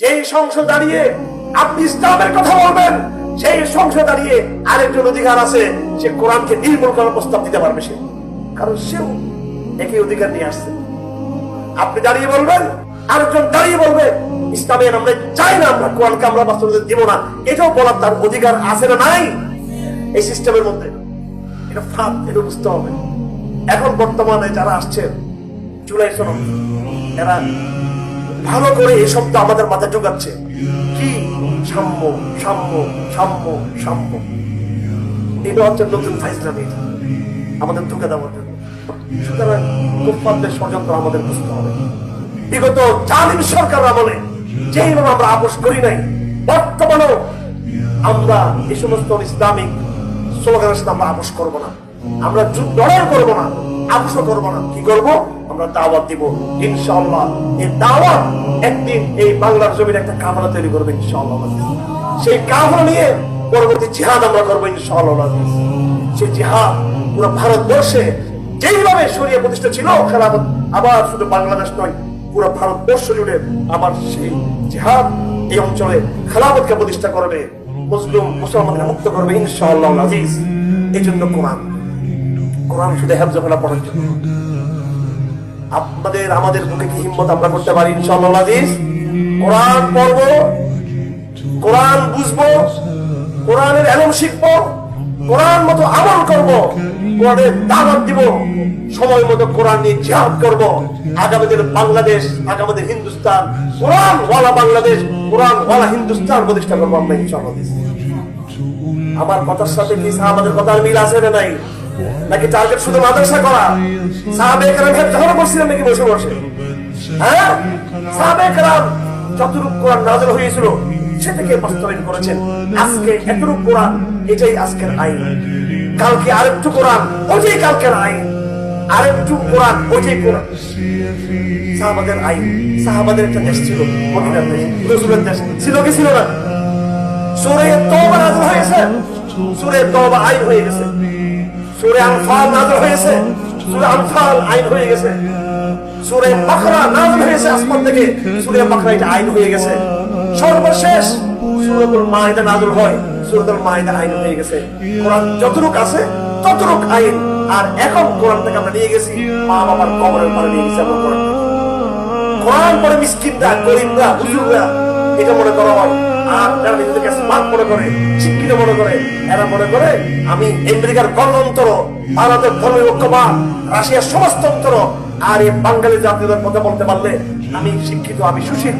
যেই সংসদ দাঁড়িয়ে আপনি ইসলামের কথা বলবেন, সেই সংসদ দাঁড়িয়ে আরেকজন অধিকার আছে, সে কোরআনকে নির্মূল করার প্রস্তাব দিতে পারবে সে, কারণ সেও একই অধিকার নিয়ে আসছে। আপনি দাঁড়িয়ে বলবেন, আরেকজন দাঁড়িয়ে বলবে ইসলামের আমরা চাই না, আমরা কোরআনকে আমরা বাস্তবায়ন দিব না, এটাও বলার তার অধিকার আছে না নাই এই সিস্টেমের মধ্যে? এটা ফাঁদ, এটা বুঝতে হবে। এখন বর্তমানে যারা আসছে জুলাই সনদ, এরা ভালো করে এই শব্দ আমাদের মাথায় ঢোকাচ্ছে, কি সাম্য সাম্য সাম্য সাম্য। এটা হচ্ছে নতুন ফাইজলামি, আমাদের ঢুকে দেওয়ার জন্য। সুতরাং কুফফারদের ষড়যন্ত্র আমাদের বুঝতে হবে। বিগত জালিম সরকার আমলে যেইভাবে আমরা আপোষ করি নাই, বর্তমানেও আমরা এই সমস্ত ইসলামিক স্লোগানের সাথে আমরা আপোষ করবো না। আমরা লড়াই করবো না, আপোষও করবো না। কি করবো? আমরা দাওয়াত দিব ইনশাআল্লাহ। এই দাওয়াত একদিন এই বাংলার জমির একটা কাফেলা তৈরি করবে ইনশাআল্লাহ। সেই কাফেলা নিয়ে পরবর্তী জিহাদ আমরা করবো ইনশাআল্লাহ। সেই জিহাদ পুরো ভারতবর্ষে যেইভাবে শরিয়া প্রতিষ্ঠা ছিল, খেলাফত আবার শুধু বাংলাদেশ নয়, পুরো ভারতবর্ষ জুড়ে আবার সেই জিহাদ এই অঞ্চলে খেলাফতকে প্রতিষ্ঠা করবে, মুসলমানকে মুক্ত করবে ইনশাআল্লাহ আজিজ। এই জন্য কোরআন শুধু হেফজ করা পড়ার জন্য। আমাদের বুকে কি হিম্মত আমরা করতে পারি ইনশাআল্লাহ আজিজ? কোরআন পড়বো, কোরআন বুঝবো, কোরআনের এলম শিখবো, কোরআন মতো আমল করবো, কোরআনের দাওয়াত দিব, সময় মতো কোরআন নিয়ে জিহাদ করবো। আগামীদের বাংলাদেশ, আগামীদের হিন্দুস্তান, কোরআন ওয়ালা বাংলাদেশ, কোরআন ওয়ালা হিন্দুস্তান প্রতিষ্ঠা করবো আমরা ইনশাআল্লাহ। আমার কথার সাথে কি সাহাবাদের কথার মিল আছে না নাই? নাকি টার্গেট শুধু মাদ্রাসা করা? সাহাবায়ে কেরাম যখন বসছিলেন নাকি বসে বসে? হ্যাঁ, সাহাবায়ে কেরাম যতটুকু কোরআন নাযিল হয়েছিল সেটাকে বাস্তবায়ন করেছেন। আজকে এতটুকু কোরআন, এটাই আজকের আইন। কালকে আরেকটু কোরআন, ওইটাই কালকের আইন। আরেকটু কোরআন, ওইটাই কোরআন। সাহাবাদের আইন, সাহাবাদের একটা দেশ ছিল, মদিনার দেশ, রাসূলের দেশ ছিল কি ছিল না? সূরা তওবা নাযিল হয়েছে, সূরা তওবা আইন হয়ে গেছে। সূরা আনফাল নাযিল হয়েছে, সূরা আনফাল আইন হয়ে গেছে। সূরা বাকরা নাযিল হয়েছে আসমান থেকে, সূরা বাকরা এটা আইন হয়ে গেছে। সর্বশেষ সূরাতুল মাইদা নাযিল হয়, সূরাতুল মাইদা আইন হয়ে গেছে। কোরআন যতটুকু আছে ততটুকু আইন। আর এখন কোরআন থেকে আমরা নিয়ে গেছি মা বাবার কবরের পারে নিয়ে গেছি আমরা কোরআন থেকে। কোরআন পড়ে মিসকিনরা, গরিবরা, হুজুররা এটা মনে করা হয়। আর যারা নিজেদেরকে স্মার্ট মনে করে, শিক্ষিত মনে করে, এরা মনে করে আমি আমেরিকার গণতন্ত্র, ভারতের ধর্মনিরপেক্ষবাদ, রাশিয়ার সমাজতন্ত্র, আর এই বাঙালি জাতীয়তার কথা বলতে পারলে আমি শিক্ষিত, আমি সুশীল।